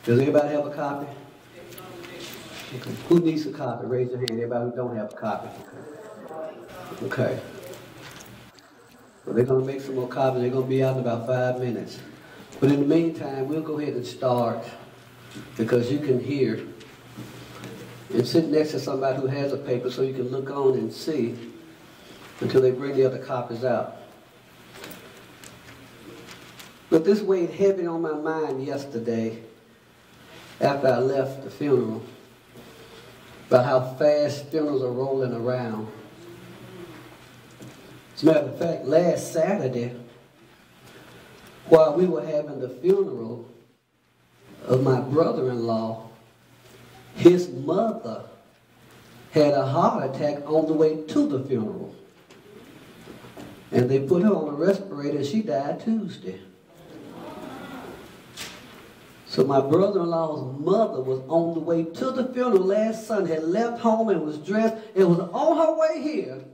Does everybody have a copy? Okay. Who needs a copy? Raise your hand. Everybody who don't have a copy. Okay. Well, they're going to make some more copies. They're going to be out in about 5 minutes. But in the meantime, we'll go ahead and start because you can hear. And sit next to somebody who has a paper so you can look on and see until they bring the other copies out. But this weighed heavy on my mind yesterday after I left the funeral about how fast funerals are rolling around. As a matter of fact, last Saturday, while we were having the funeral of my brother-in-law, his mother had a heart attack on the way to the funeral. And they put her on a respirator and she died Tuesday. So my brother-in-law's mother was on the way to the funeral last Sunday, had left home and was dressed and was on her way here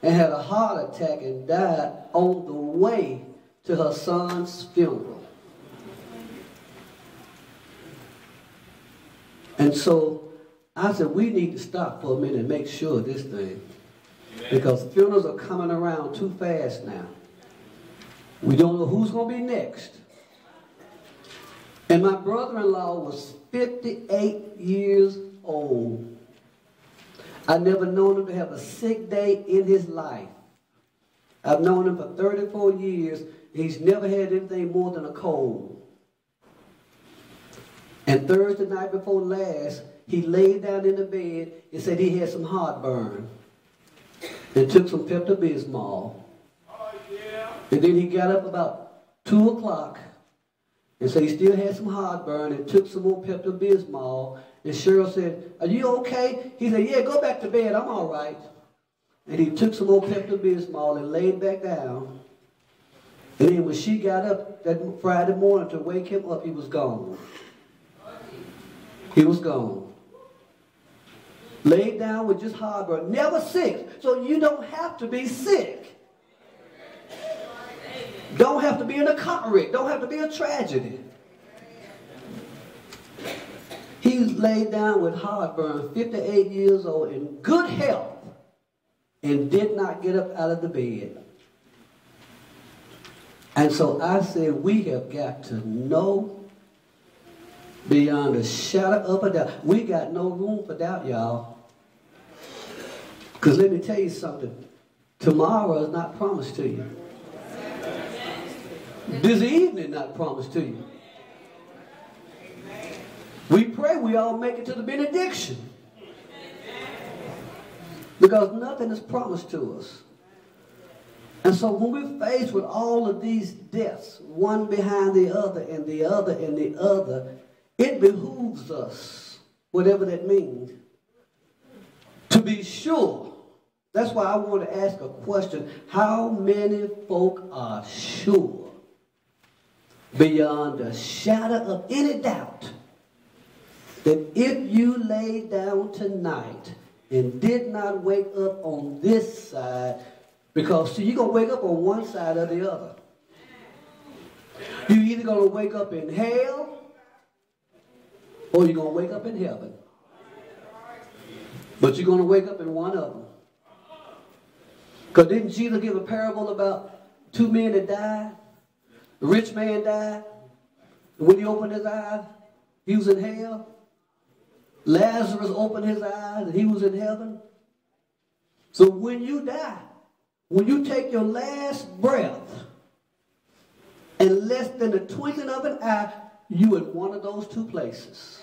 and had a heart attack and died on the way to her son's funeral. And so I said, we need to stop for a minute and make sure of this thing. Because funerals are coming around too fast now. We don't know who's going to be next. And my brother-in-law was 58 years old. I never known him to have a sick day in his life. I've known him for 34 years. He's never had anything more than a cold. And Thursday night before last, he laid down in the bed and said he had some heartburn. And took some Pepto-Bismol. And then he got up about 2 o'clock and said he still had some heartburn and took some more Pepto-Bismol. And Cheryl said, are you okay? He said, yeah, go back to bed. I'm all right. And he took some more Pepto-Bismol and laid back down. And then when she got up that Friday morning to wake him up, he was gone. He was gone. Laid down with just heartburn. Never sick. So you don't have to be sick. Don't have to be in a car wreck. Don't have to be a tragedy. He laid down with heartburn, 58 years old, in good health, and did not get up out of the bed. And so I said, we have got to know beyond a shadow of a doubt. We got no room for doubt, y'all. Because let me tell you something. Tomorrow is not promised to you. This evening not promised to you. We pray we all make it to the benediction. Because nothing is promised to us. And so when we're faced with all of these deaths, one behind the other and the other and the other, it behooves us, whatever that means, to be sure. That's why I want to ask a question. How many folk are sure, beyond a shadow of any doubt, that if you lay down tonight and did not wake up on this side, because see, you're going to wake up on one side or the other. You're either going to wake up in hell or you're going to wake up in heaven. But you're going to wake up in one of them. Because didn't Jesus give a parable about 2 men that died? The rich man died. And when he opened his eyes, he was in hell. Lazarus opened his eyes and he was in heaven. So when you die, when you take your last breath, in less than the twinkling of an eye, you in one of those two places.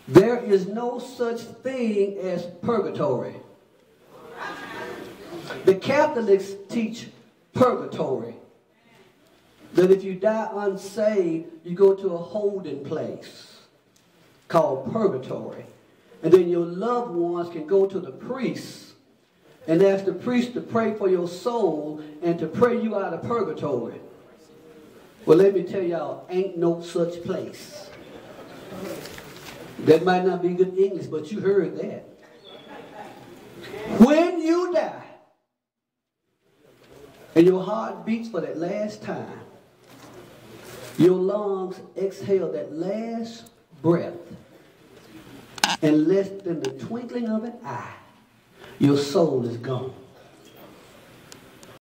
There is no such thing as purgatory. The Catholics teach purgatory. That if you die unsaved, you go to a holding place called purgatory. And then your loved ones can go to the priest and ask the priest to pray for your soul and to pray you out of purgatory. Well, let me tell y'all, ain't no such place. That might not be good English, but you heard that. When you die, and your heart beats for that last time, Your lungs exhale that last breath. And less than the twinkling of an eye, your soul is gone.